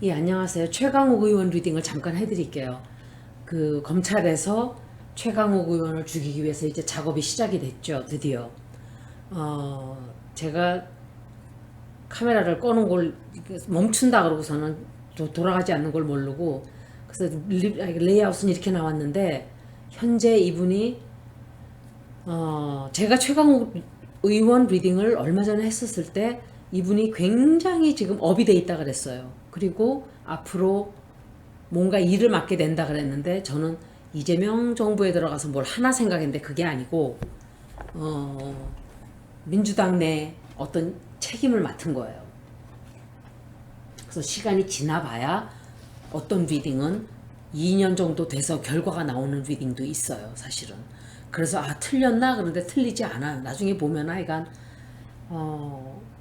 예, 안녕하세요. 최강욱 의원 리딩을 잠깐 해드릴게요. 검찰에서 최강욱 의원을 죽이기 위해서 이제 작업이 시작이 됐죠, 드디어. 제가 카메라를 꺼놓은 걸 멈춘다 그러고서는 돌아가지 않는 걸 모르고, 그래서 레이아웃은 이렇게 나왔는데, 현재 이분이, 제가 최강욱 의원 리딩을 얼마 전에 했었을 때, 이분이 굉장히 지금 업이 돼 있다 그랬어요. 그리고 앞으로 뭔가 일을 맡게 된다 그랬는데, 저는 이재명 정부에 들어가서 뭘 하나 생각했는데 그게 아니고 민주당 내 어떤 책임을 맡은 거예요. 그래서 시간이 지나봐야 어떤 리딩은 2년 정도 돼서 결과가 나오는 리딩도 있어요, 사실은. 그래서 틀렸나? 그런데 틀리지 않아요. 나중에 보면 하여간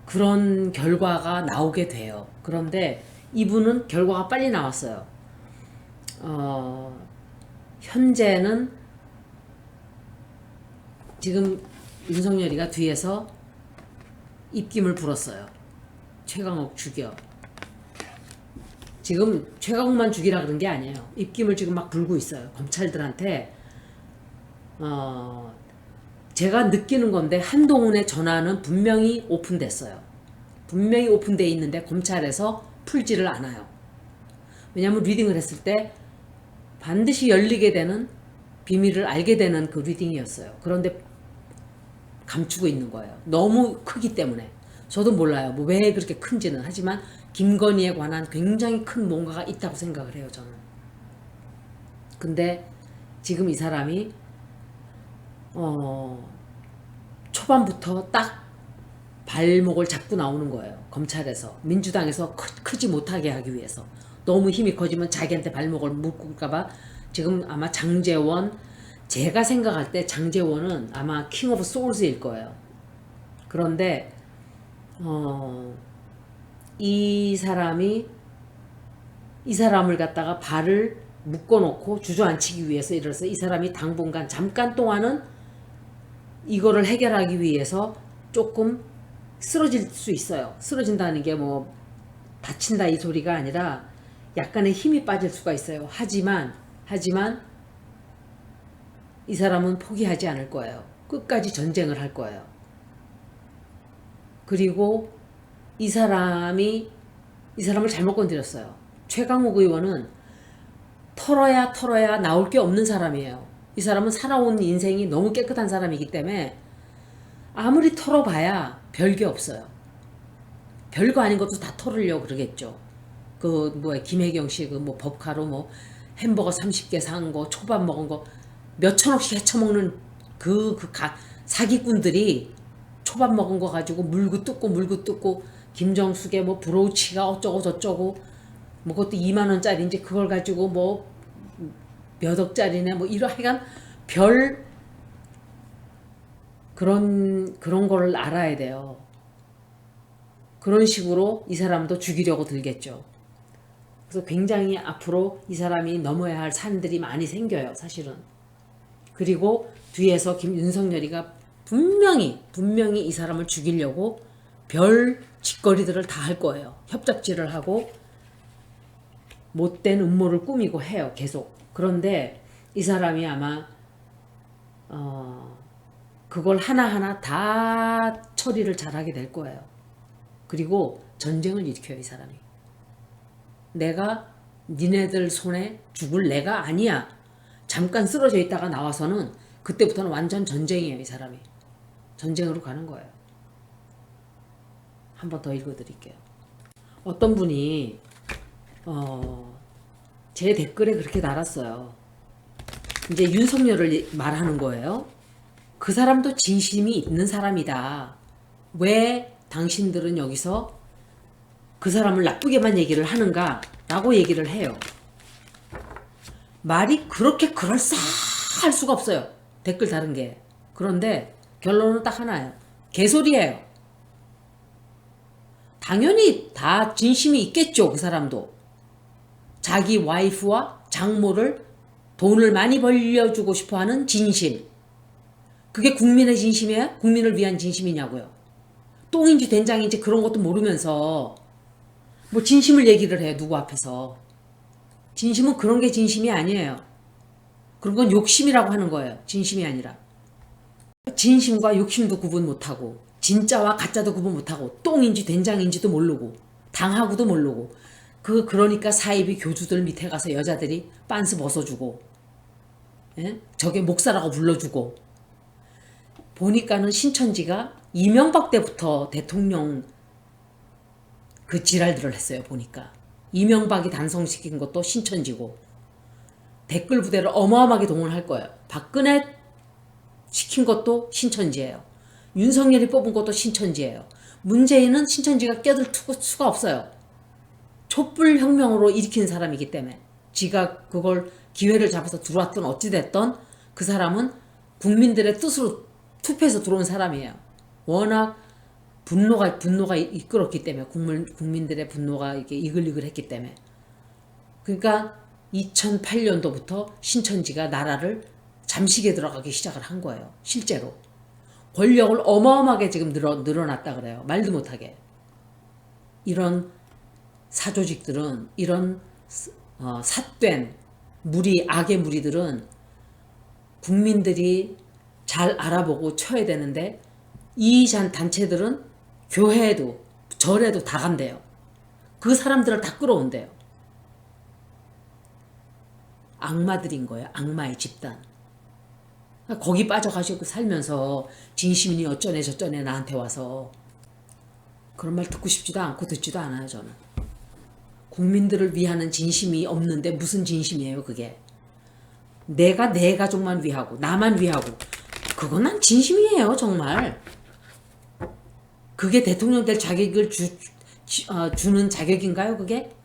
그런 결과가 나오게 돼요. 그런데 이분은 결과가 빨리 나왔어요. 현재는 지금 윤석열이가 뒤에서 입김을 불었어요. 최강욱 죽여. 지금 최강욱만 죽이라 그런 게 아니에요. 입김을 지금 막 불고 있어요. 검찰들한테. 제가 느끼는 건데 한동훈의 전화는 분명히 오픈됐어요. 분명히 오픈되어 있는데 검찰에서 풀지를 않아요. 왜냐하면 리딩을 했을 때 반드시 열리게 되는 비밀을 알게 되는 그 리딩이었어요. 그런데 감추고 있는 거예요. 너무 크기 때문에. 저도 몰라요. 뭐 왜 그렇게 큰지는. 하지만 김건희에 관한 굉장히 큰 뭔가가 있다고 생각을 해요, 저는. 근데 지금 이 사람이 초반부터 딱 발목을 잡고 나오는 거예요. 검찰에서. 민주당에서 크지 못하게 하기 위해서. 너무 힘이 커지면 자기한테 발목을 묶을까봐 지금 아마 장제원, 제가 생각할 때 장제원은 아마 킹 오브 소울스일 거예요. 그런데 이 사람을 갖다가 발을 묶어놓고 주저앉히기 위해서 이래서 이 사람이 당분간 잠깐 동안은 이거를 해결하기 위해서 조금 쓰러질 수 있어요. 쓰러진다는 게 뭐 다친다 이 소리가 아니라 약간의 힘이 빠질 수가 있어요. 하지만 이 사람은 포기하지 않을 거예요. 끝까지 전쟁을 할 거예요. 그리고 이 사람을 잘못 건드렸어요. 최강욱 의원은 털어야 나올 게 없는 사람이에요. 이 사람은 살아온 인생이 너무 깨끗한 사람이기 때문에 아무리 털어봐야 별게 없어요. 별거 아닌 것도 다 털으려고 그러겠죠. 김혜경 씨 법카로 햄버거 30개 산 거, 초밥 먹은 거 몇천억씩 헤쳐먹는 사기꾼들이 초밥 먹은 거 가지고 물고 뜯고 김정숙의 브로치가 어쩌고 저쩌고 그것도 2만 원짜리인지 그걸 가지고 몇 억짜리네 이런 하여간 별 그런 거를 알아야 돼요. 그런 식으로 이 사람도 죽이려고 들겠죠. 그래서 굉장히 앞으로 이 사람이 넘어야 할 산들이 많이 생겨요, 사실은. 그리고 뒤에서 윤석열이가 분명히 이 사람을 죽이려고 별 짓거리들을 다 할 거예요. 협작질을 하고 못된 음모를 꾸미고 해요, 계속. 그런데 이 사람이 아마 그걸 하나하나 다 처리를 잘하게 될 거예요. 그리고 전쟁을 일으켜요, 이 사람이. 내가 니네들 손에 죽을 내가 아니야. 잠깐 쓰러져 있다가 나와서는 그때부터는 완전 전쟁이에요, 이 사람이. 전쟁으로 가는 거예요. 한 번 더 읽어드릴게요. 어떤 분이 제 댓글에 그렇게 달았어요. 이제 윤석열을 말하는 거예요. 그 사람도 진심이 있는 사람이다. 왜 당신들은 여기서 그 사람을 나쁘게만 얘기를 하는가? 라고 얘기를 해요. 말이 그렇게 그럴싸할 수가 없어요. 댓글 다른 게. 그런데 결론은 딱 하나예요. 개소리예요. 당연히 다 진심이 있겠죠, 그 사람도. 자기 와이프와 장모를 돈을 많이 벌려주고 싶어하는 진심. 그게 국민의 진심이에요? 국민을 위한 진심이냐고요. 똥인지 된장인지 그런 것도 모르면서 뭐 진심을 얘기를 해, 누구 앞에서. 진심은 그런 게 진심이 아니에요. 그런 건 욕심이라고 하는 거예요. 진심이 아니라. 진심과 욕심도 구분 못하고 진짜와 가짜도 구분 못하고 똥인지 된장인지도 모르고 당하고도 모르고 그러니까 사이비 교주들 밑에 가서 여자들이 빤스 벗어주고, 예? 저게 목사라고 불러주고. 보니까는 신천지가 이명박 때부터 대통령 그 지랄들을 했어요. 보니까 이명박이 단성시킨 것도 신천지고, 댓글 부대를 어마어마하게 동원할 거예요. 박근혜 시킨 것도 신천지예요. 윤석열이 뽑은 것도 신천지예요. 문재인은 신천지가 껴들 수가 없어요. 촛불 혁명으로 일으킨 사람이기 때문에. 지가 그걸 기회를 잡아서 들어왔던 어찌됐던 그 사람은 국민들의 뜻으로 투표해서 들어온 사람이에요. 워낙 분노가 이끌었기 때문에, 국민들의 분노가 이렇게 이글이글했기 때문에. 그러니까 2008년도부터 신천지가 나라를 잠식에 들어가기 시작을 한 거예요. 실제로. 권력을 어마어마하게 지금 늘어났다 그래요. 말도 못하게. 이런 사조직들은, 이런 삿된 악의 무리들은 국민들이 잘 알아보고 쳐야 되는데, 이 단체들은 교회에도 절에도 다 간대요. 그 사람들을 다 끌어온대요. 악마들인 거예요. 악마의 집단. 거기 빠져가지고 살면서 진심이니 어쩌네 저쩌네 나한테 와서 그런 말 듣고 싶지도 않고 듣지도 않아요. 저는 국민들을 위하는 진심이 없는데 무슨 진심이에요 그게. 내가 내 가족만 위하고 나만 위하고, 그건 난 진심이에요 정말. 그게 대통령 될 자격을 주는 자격인가요 그게?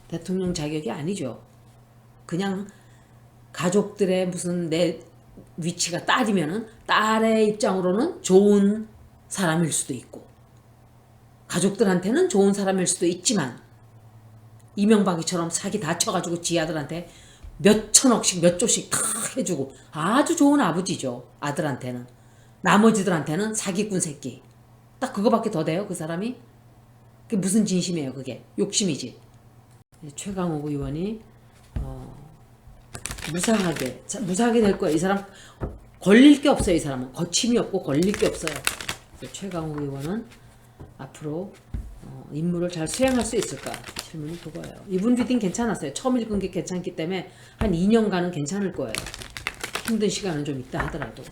대통령 자격이 아니죠. 그냥 가족들의 무슨 내 위치가 딸이면은 딸의 입장으로는 좋은 사람일 수도 있고, 가족들한테는 좋은 사람일 수도 있지만, 이명박이처럼 사기 다 쳐가지고 지 아들한테 몇 천억씩 몇 조씩 다 해주고 아주 좋은 아버지죠. 아들한테는. 나머지들한테는 사기꾼 새끼. 딱 그거밖에 더 돼요 그 사람이? 그게 무슨 진심이에요 그게? 욕심이지. 최강욱 의원이 무사하게 될 거예요. 이 사람 걸릴 게 없어요. 이 사람은 거침이 없고 걸릴 게 없어요. 최강욱 의원은 앞으로 임무를 잘 수행할 수 있을까? 질문이 그거예요. 이분 리딩 괜찮았어요. 처음 읽은 게 괜찮기 때문에 한 2년간은 괜찮을 거예요. 힘든 시간은 좀 있다 하더라도.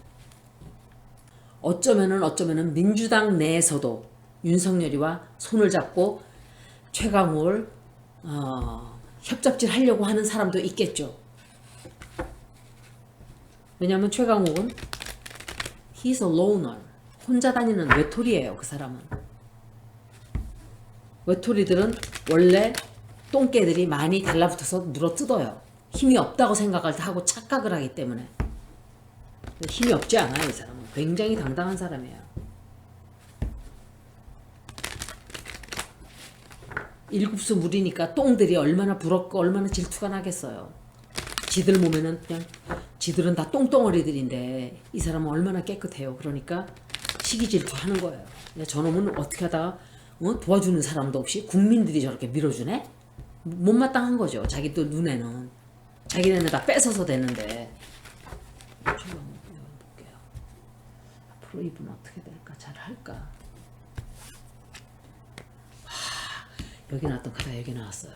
어쩌면은 민주당 내에서도 윤석열이와 손을 잡고 최강욱을 협잡질 하려고 하는 사람도 있겠죠. 왜냐하면 최강욱은 he's a loner. 혼자 다니는 외톨이에요. 그 사람은. 외톨이들은 원래 똥개들이 많이 달라붙어서 물어뜯어요. 힘이 없다고 생각을 하고 착각을 하기 때문에. 힘이 없지 않아요. 이 사람은. 굉장히 당당한 사람이에요. 일곱수 무리니까 똥들이 얼마나 부럽고 얼마나 질투가 나겠어요. 지들 몸에는 그냥, 지들은 다 똥덩어리들인데 이 사람은 얼마나 깨끗해요. 그러니까 시기 질투하는 거예요. 저놈은 어떻게 하다가 도와주는 사람도 없이 국민들이 저렇게 밀어주네? 못마땅한 거죠. 자기도 눈에는. 자기네는 다 뺏어서 되는데. 볼게요. 앞으로 이분 어떻게 될까? 잘 할까? 여기 나왔던 카드가 여기 나왔어요.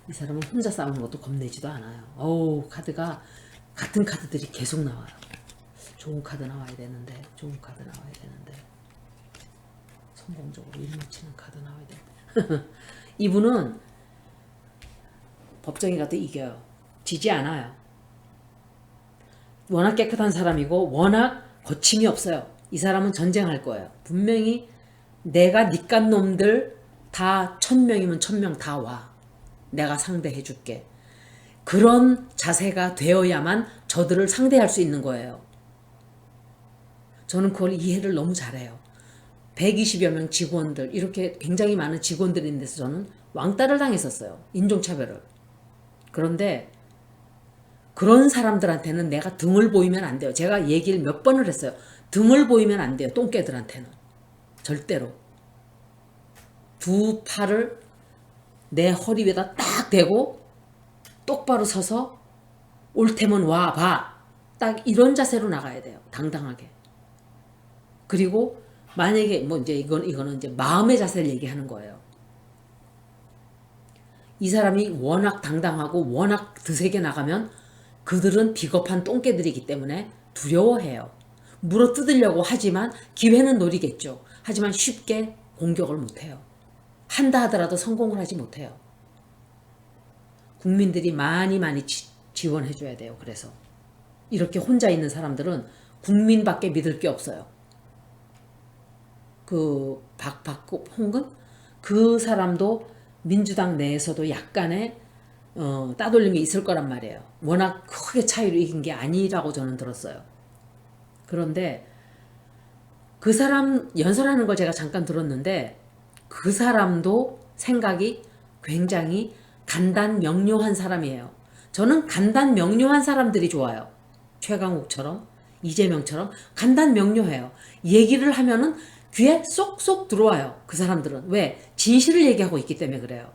이 사람은 혼자 싸우는 것도 겁내지도 않아요. 어우, 카드가 같은 카드들이 계속 나와요. 좋은 카드 나와야 되는데, 성공적으로 일묻히는 카드 나와야 되는데. 이분은 법정에 가도 이겨요. 지지 않아요. 워낙 깨끗한 사람이고 워낙 거침이 없어요. 이 사람은 전쟁할 거예요. 분명히 내가 니깐 놈들 다 1000명이면 1000명 다 와. 내가 상대해 줄게. 그런 자세가 되어야만 저들을 상대할 수 있는 거예요. 저는 그걸 이해를 너무 잘해요. 120여 명 직원들, 이렇게 굉장히 많은 직원들이 있는 데서 저는 왕따를 당했었어요. 인종차별을. 그런데 그런 사람들한테는 내가 등을 보이면 안 돼요. 제가 얘기를 몇 번을 했어요. 등을 보이면 안 돼요. 똥개들한테는. 절대로. 두 팔을 내 허리 위에다 딱 대고 똑바로 서서 올 테면 와 봐. 딱 이런 자세로 나가야 돼요. 당당하게. 그리고 만약에 뭐 이제 이거는 이제 마음의 자세를 얘기하는 거예요. 이 사람이 워낙 당당하고 워낙 드세게 나가면 그들은 비겁한 똥개들이기 때문에 두려워해요. 물어뜯으려고 하지만 기회는 노리겠죠. 하지만 쉽게 공격을 못해요. 한다 하더라도 성공을 하지 못해요. 국민들이 많이 지원해줘야 돼요. 그래서 이렇게 혼자 있는 사람들은 국민밖에 믿을 게 없어요. 그 홍근 그 사람도 민주당 내에서도 약간의 따돌림이 있을 거란 말이에요. 워낙 크게 차이로 이긴 게 아니라고 저는 들었어요. 그런데 그 사람 연설하는 걸 제가 잠깐 들었는데 그 사람도 생각이 굉장히 간단 명료한 사람이에요. 저는 간단 명료한 사람들이 좋아요. 최강욱처럼 이재명처럼 간단 명료해요. 얘기를 하면은 귀에 쏙쏙 들어와요. 그 사람들은. 왜? 진실을 얘기하고 있기 때문에 그래요.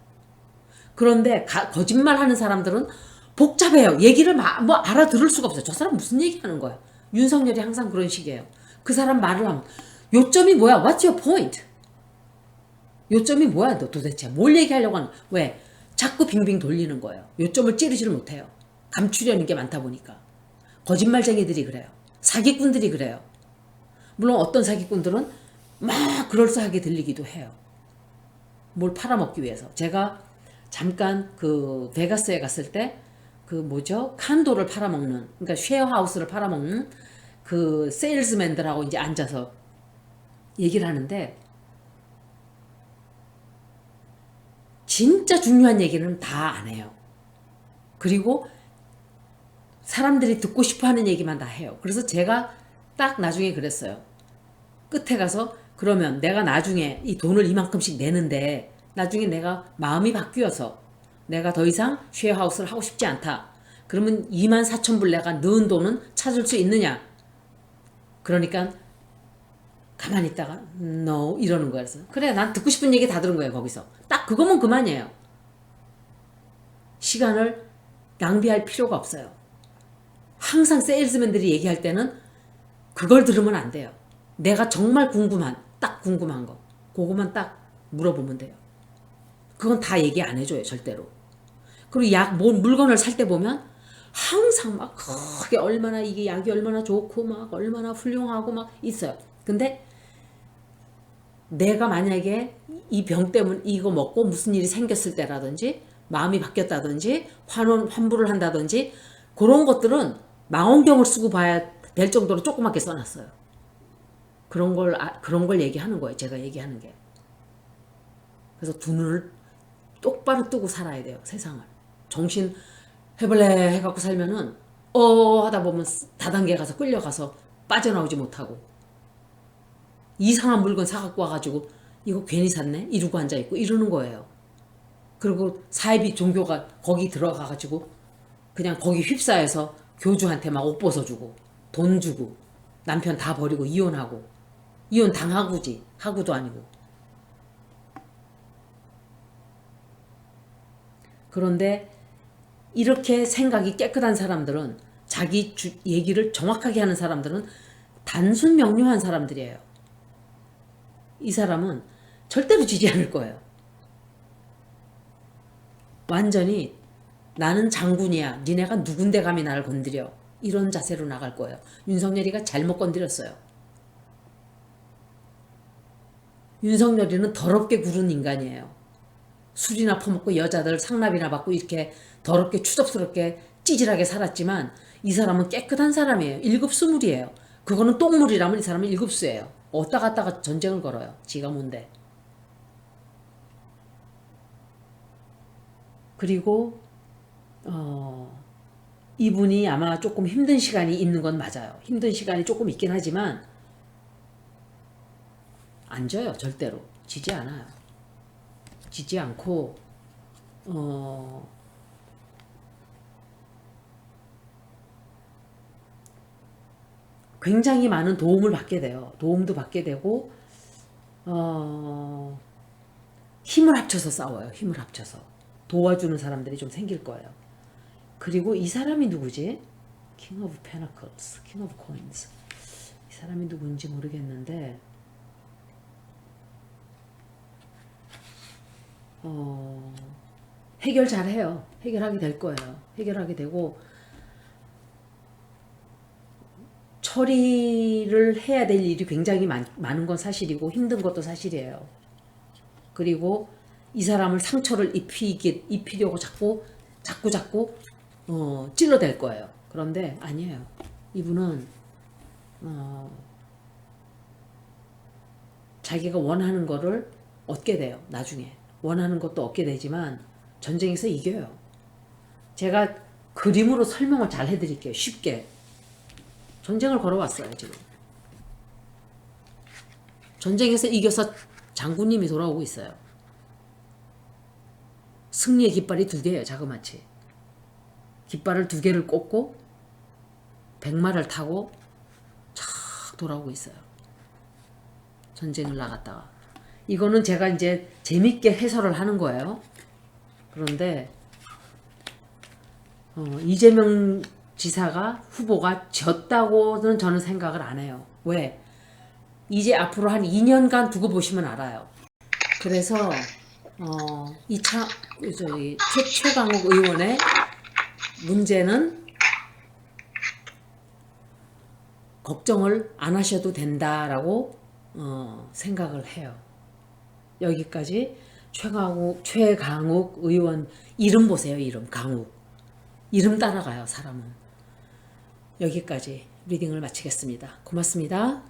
그런데 거짓말하는 사람들은 복잡해요. 얘기를 뭐 알아들을 수가 없어요. 저 사람 무슨 얘기하는 거야? 윤석열이 항상 그런 식이에요. 그 사람 말을 하면 요점이 뭐야? What's your point? 요점이 뭐야? 너 도대체 뭘 얘기하려고 하는? 왜? 자꾸 빙빙 돌리는 거예요. 요점을 찌르지를 못해요. 감추려는 게 많다 보니까. 거짓말쟁이들이 그래요. 사기꾼들이 그래요. 물론 어떤 사기꾼들은 막 그럴싸하게 들리기도 해요. 뭘 팔아먹기 위해서. 제가 잠깐 그 베가스에 갔을 때 그 뭐죠? 칸도를 팔아먹는, 그러니까 쉐어하우스를 팔아먹는 그 세일즈맨들하고 이제 앉아서 얘기를 하는데 진짜 중요한 얘기는 다 안 해요. 그리고 사람들이 듣고 싶어 하는 얘기만 다 해요. 그래서 제가 딱 나중에 그랬어요. 끝에 가서 그러면 내가 나중에 이 돈을 이만큼씩 내는데 나중에 내가 마음이 바뀌어서 내가 더 이상 쉐어하우스를 하고 싶지 않다. 그러면 24,000불 내가 넣은 돈은 찾을 수 있느냐? 그러니까 가만히 있다가 no 이러는 거야. 그래서 그래 난 듣고 싶은 얘기 다 들은 거예요. 거기서. 딱 그거면 그만이에요. 시간을 낭비할 필요가 없어요. 항상 세일즈맨들이 얘기할 때는 그걸 들으면 안 돼요. 내가 정말 딱 궁금한 거. 그거만 딱 물어보면 돼요. 그건 다 얘기 안 해줘요, 절대로. 그리고 물건을 살 때 보면 항상 막 크게 얼마나 이게 약이 얼마나 좋고 막 얼마나 훌륭하고 막 있어요. 근데 내가 만약에 이 병 때문에 이거 먹고 무슨 일이 생겼을 때라든지 마음이 바뀌었다든지 환불을 한다든지 그런 것들은 망원경을 쓰고 봐야 될 정도로 조그맣게 써놨어요. 그런 걸 얘기하는 거예요. 제가 얘기하는 게. 그래서 두 눈을 똑바로 뜨고 살아야 돼요. 세상을. 정신 해볼래 해갖고 살면은 하다 보면 다단계 가서 끌려가서 빠져나오지 못하고 이상한 물건 사갖고 와가지고 이거 괜히 샀네? 이러고 앉아있고 이러는 거예요. 그리고 사이비 종교가 거기 들어가가지고 그냥 거기 휩싸여서 교주한테 막 옷 벗어주고 돈 주고 남편 다 버리고 이혼하고 이혼 당하고지 하고도 아니고. 그런데 이렇게 생각이 깨끗한 사람들은 자기 얘기를 정확하게 하는 사람들은 단순 명료한 사람들이에요. 이 사람은 절대로 지지 않을 거예요. 완전히 나는 장군이야. 니네가 누군데 감히 나를 건드려. 이런 자세로 나갈 거예요. 윤석열이가 잘못 건드렸어요. 윤석열이는 더럽게 굴은 인간이에요. 술이나 퍼먹고 여자들 상납이나 받고 이렇게 더럽게 추접스럽게 찌질하게 살았지만 이 사람은 깨끗한 사람이에요. 일급수물이에요. 그거는 똥물이라면 이 사람은 일급수예요. 어디다 갔다가 전쟁을 걸어요. 지가 뭔데. 그리고 이분이 아마 조금 힘든 시간이 있는 건 맞아요. 힘든 시간이 조금 있긴 하지만 안 져요. 절대로. 지지 않아요. 지지 않고 굉장히 많은 도움을 받게 돼요. 도움도 받게 되고 힘을 합쳐서 싸워요. 힘을 합쳐서. 도와주는 사람들이 좀 생길 거예요. 그리고 이 사람이 누구지? 킹 오브 페나클스, 킹 오브 코인스. 이 사람이 누군지 모르겠는데 해결 잘해요. 해결하게 될 거예요. 해결하게 되고 처리를 해야 될 일이 굉장히 많은 건 사실이고 힘든 것도 사실이에요. 그리고 이 사람을 상처를 입히려고 자꾸 찔러댈 거예요. 그런데 아니에요. 이분은 자기가 원하는 거를 얻게 돼요. 나중에 원하는 것도 얻게 되지만 전쟁에서 이겨요. 제가 그림으로 설명을 잘 해드릴게요. 쉽게. 전쟁을 걸어왔어요. 지금 전쟁에서 이겨서 장군님이 돌아오고 있어요. 승리의 깃발이 2개예요. 자그마치. 깃발을 2개를 꽂고 백마를 타고 착 돌아오고 있어요. 전쟁을 나갔다가. 이거는 제가 이제 재밌게 해설을 하는 거예요. 그런데 이재명 지사가 후보가 졌다고는 저는 생각을 안 해요. 왜? 이제 앞으로 한 2년간 두고 보시면 알아요. 그래서 최강욱 의원의 문제는 걱정을 안 하셔도 된다라고 생각을 해요. 여기까지 최강욱 의원 이름 보세요. 이름 강욱. 이름 따라가요. 사람은. 여기까지 리딩을 마치겠습니다. 고맙습니다.